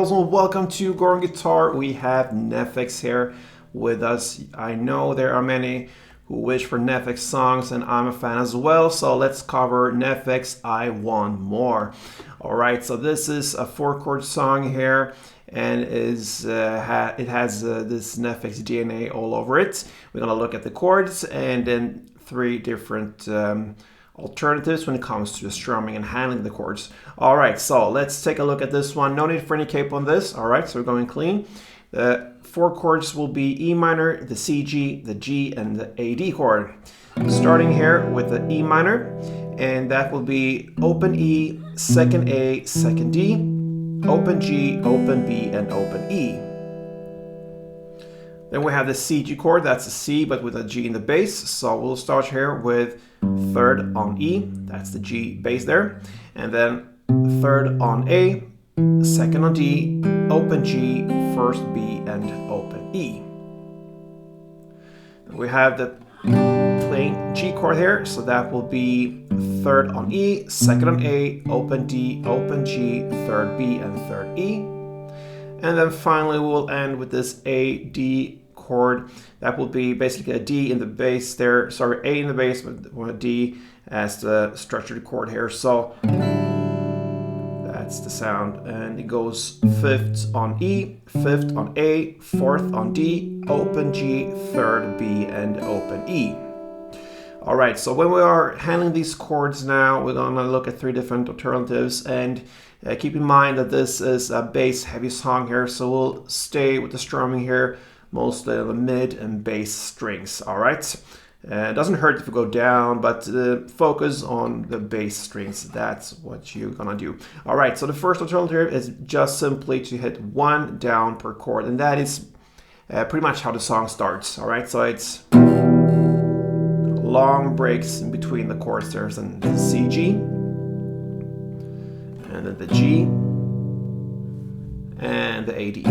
girls, and welcome to Go On Guitar. We have Neffex here with us. I know there are many who wish for Neffex songs, and I'm a fan as well. So let's cover Neffex I Want More. All right, so this is a 4-chord song here, and it has this Neffex DNA all over it. We're gonna look at the chords and then 3 different alternatives when it comes to the strumming and handling the chords. All right, so let's take a look at this one. No need for any capo on this. All right, so we're going clean. The 4 chords will be E minor, the C, G, the G, and the AD chord. Starting here with the E minor, and that will be open E, second A, second D, open G, open B, and open E. Then we have the C, G chord. That's a C, but with a G in the bass. So we'll start here with 3rd on E. That's the G bass there. And then 3rd on A, 2nd on D, open G, 1st B, and open E. We have the plain G chord here. So that will be 3rd on E, 2nd on A, open D, open G, 3rd B, and 3rd E. And then finally we'll end with this A, D chord. That will be basically a D in the bass there, sorry, A in the bass, but a D as the structured chord here. So that's the sound, and it goes 5th on E, 5th on A, 4th on D, open G, 3rd B, and open E. All right, so when we are handling these chords now, we're gonna look at 3 different alternatives, and keep in mind that this is a bass heavy song here, so we'll stay with the strumming here, mostly the mid and bass strings. All right, it doesn't hurt if you go down, but focus on the bass strings. That's what you're gonna do. All right, so the first alternative is just simply to hit 1 down per chord, and that is pretty much how the song starts. All right, so it's long breaks in between the chords. There's the C, G, and then the G, and the AD.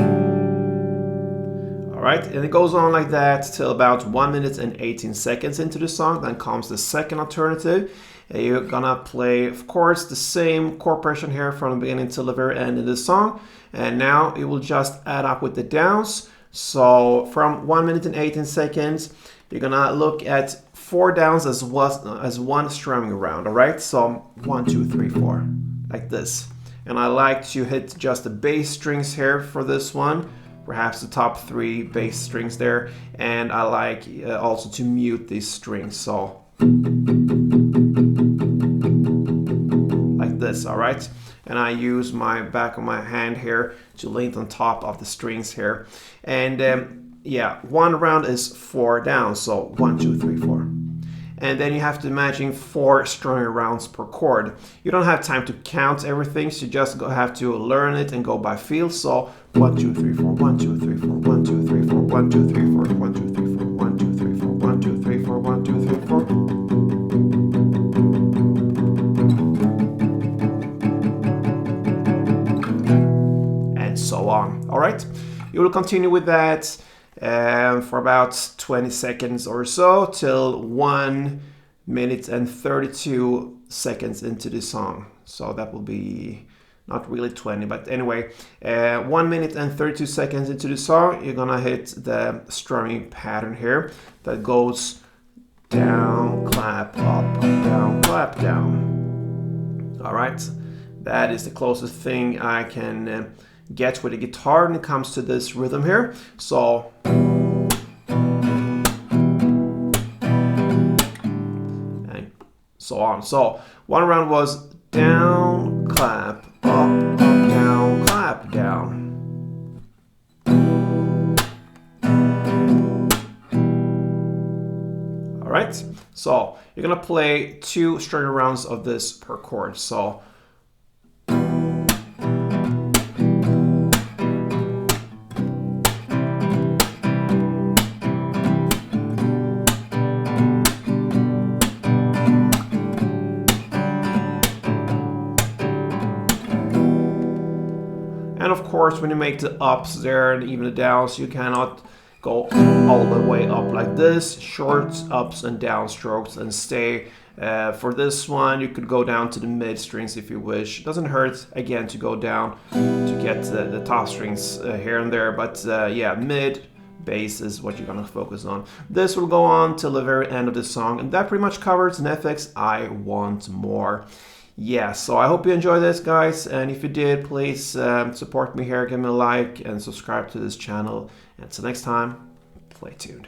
All right, and it goes on like that till about 1 minute and 18 seconds into the song. Then comes the second alternative. You're gonna play, of course, the same chord progression here from the beginning till the very end of the song. And now it will just add up with the downs. So from 1 minute and 18 seconds, you're gonna look at 4 downs as one strumming round. All right, so 1, 2, 3, 4, like this. And I like to hit just the bass strings here for this one. Perhaps the top 3 bass strings there, and I like also to mute these strings, so like this. All right, and I use my back of my hand here to lean on top of the strings here, and yeah, one round is 4 down, so 1, 2, 3, 4. And then you have to imagine 4 strumming rounds per chord. You don't have time to count everything, so you just have to learn it and go by feel. So 1, 2, 3, 4, 1, 2, 3, 4, 1, 2, 3, 4, 1, 2, 3, 4, 1, 2, 3, 4, 1, 2, 3, 4, 1, 2, 3, 4, 1, 2, 3, 4. And so on. All right, you will continue with that for about 20 seconds or so till 1 minute and 32 seconds into the song. So that will be not really 20, but anyway, 1 minute and 32 seconds into the song, you're gonna hit the strumming pattern here that goes down, clap, up, down, clap, down. All right, that is the closest thing I can get with the guitar when it comes to this rhythm here. So and so on. So one round was down, clap, up, down, clap, down. All right, so you're gonna play 2 string rounds of this per chord. So and of course, when you make the ups there and even the downs, you cannot go all the way up like this. Short ups and down strokes, and stay For this one, you could go down to the mid strings if you wish. It doesn't hurt, again, to go down to get the top strings here and there, but yeah, mid, bass is what you're gonna focus on. This will go on till the very end of the song, and that pretty much covers Neffex I Want More. Yeah, so I hope you enjoyed this, guys, and if you did, please support me here, give me a like and subscribe to this channel, and until next time, play tuned.